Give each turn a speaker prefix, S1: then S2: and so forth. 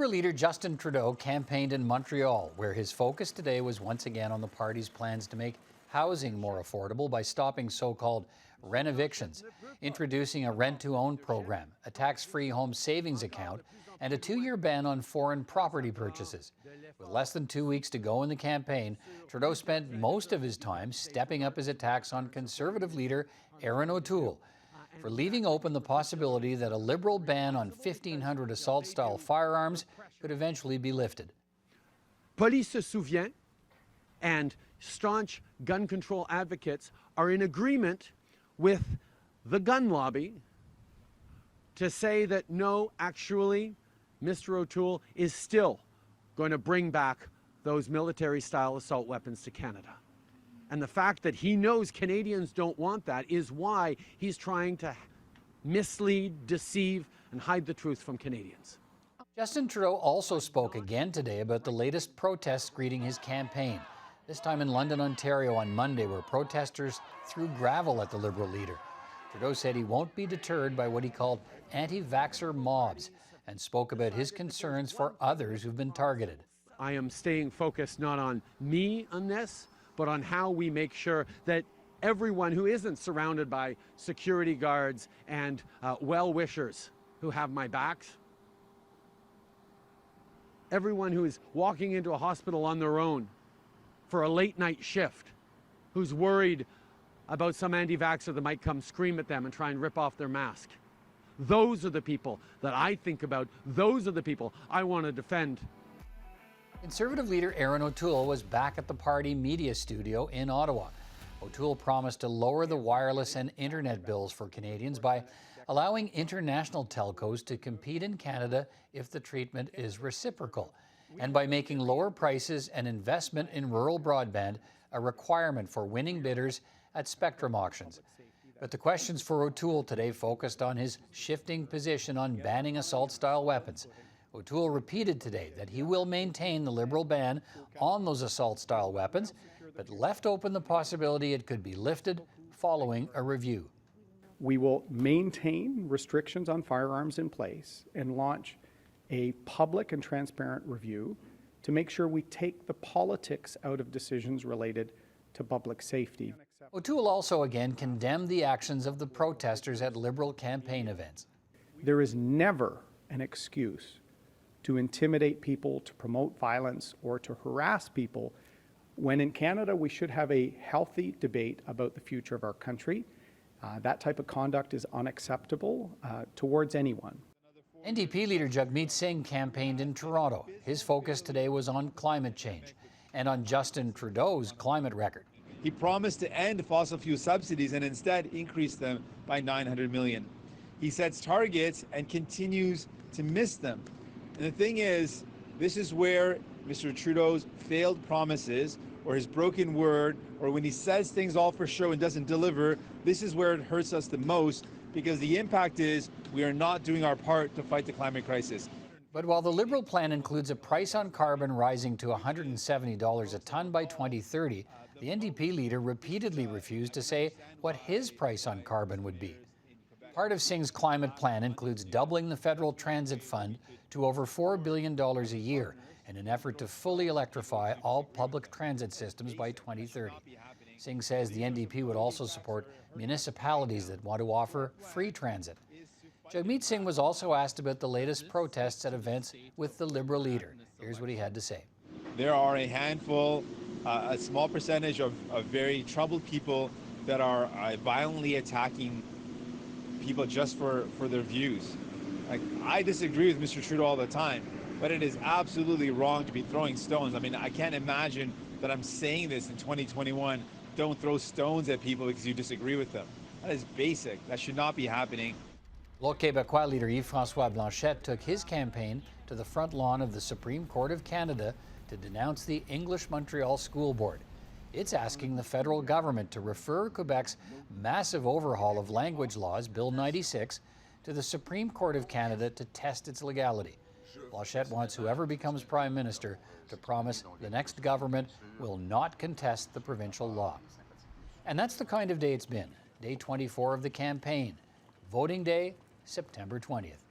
S1: Liberal leader Justin Trudeau campaigned in Montreal, where his focus today was once again on the party's plans to make housing more affordable by stopping so-called rent evictions, introducing a rent-to-own program, a tax-free home savings account, and a 2-year ban on foreign property purchases. With less than 2 weeks to go in the campaign, Trudeau spent most of his time stepping up his attacks on Conservative leader Erin O'Toole for leaving open the possibility that a Liberal ban on 1,500 assault-style firearms could eventually be lifted.
S2: Police se souvient and staunch gun control advocates are in agreement with the gun lobby to say that no, actually, Mr. O'Toole is still going to bring back those military-style assault weapons to Canada. And the fact that he knows Canadians don't want that is why he's trying to mislead, deceive, and hide the truth from Canadians.
S1: Justin Trudeau also spoke again today about the latest protests greeting his campaign, this time in London, Ontario on Monday, where protesters threw gravel at the Liberal leader. Trudeau said he won't be deterred by what he called anti-vaxxer mobs and spoke about his concerns for others who've been targeted.
S2: I am staying focused not on me on this, but on how we make sure that everyone who isn't surrounded by security guards and well-wishers who have my backs, everyone who is walking into a hospital on their own for a late-night shift, who's worried about some anti-vaxxer that might come scream at them and try and rip off their mask. Those are the people that I think about. Those are the people I want to defend.
S1: Conservative leader Erin O'Toole was back at the party media studio in Ottawa. O'Toole promised to lower the wireless and internet bills for Canadians by allowing international telcos to compete in Canada if the treatment is reciprocal, and by making lower prices and investment in rural broadband a requirement for winning bidders at spectrum auctions. But the questions for O'Toole today focused on his shifting position on banning assault-style weapons. O'Toole repeated today that he will maintain the Liberal ban on those assault-style weapons, but left open the possibility it could be lifted following a review.
S3: We will maintain restrictions on firearms in place and launch a public and transparent review to make sure we take the politics out of decisions related to public safety.
S1: O'Toole also again condemned the actions of the protesters at Liberal campaign events.
S3: There is never an excuse to intimidate people, to promote violence, or to harass people, when in Canada we should have a healthy debate about the future of our country. That type of conduct is unacceptable towards anyone.
S1: NDP leader Jagmeet Singh campaigned in Toronto. His focus today was on climate change and on Justin Trudeau's climate record.
S4: He promised to end fossil fuel subsidies and instead increase them by $900 million. He sets targets and continues to miss them. And the thing is, this is where Mr. Trudeau's failed promises or his broken word, or when he says things all for show and doesn't deliver, this is where it hurts us the most, because the impact is we are not doing our part to fight the climate crisis.
S1: But while the Liberal plan includes a price on carbon rising to $170 a tonne by 2030, the NDP leader repeatedly refused to say what his price on carbon would be. Part of Singh's climate plan includes doubling the federal transit fund to over $4 billion a year in an effort to fully electrify all public transit systems by 2030. Singh says the NDP would also support municipalities that want to offer free transit. Jagmeet Singh was also asked about the latest protests at events with the Liberal leader. Here's what he had to say.
S4: There are a handful, a small percentage of very troubled people that are violently attacking people just for their views. Like, I disagree with Mr. Trudeau all the time, but it is absolutely wrong to be throwing stones. I mean, I can't imagine that I'm saying this in 2021, don't throw stones at people because you disagree with them. That is basic. That should not be happening.
S1: Bloc Québécois leader Yves-François Blanchet took his campaign to the front lawn of the Supreme Court of Canada to denounce the English Montreal School Board. It's asking the federal government to refer Quebec's massive overhaul of language laws, Bill 96, to the Supreme Court of Canada to test its legality. Blanchet wants whoever becomes Prime Minister to promise the next government will not contest the provincial law. And that's the kind of day it's been. Day 24 of the campaign. Voting day, September 20th.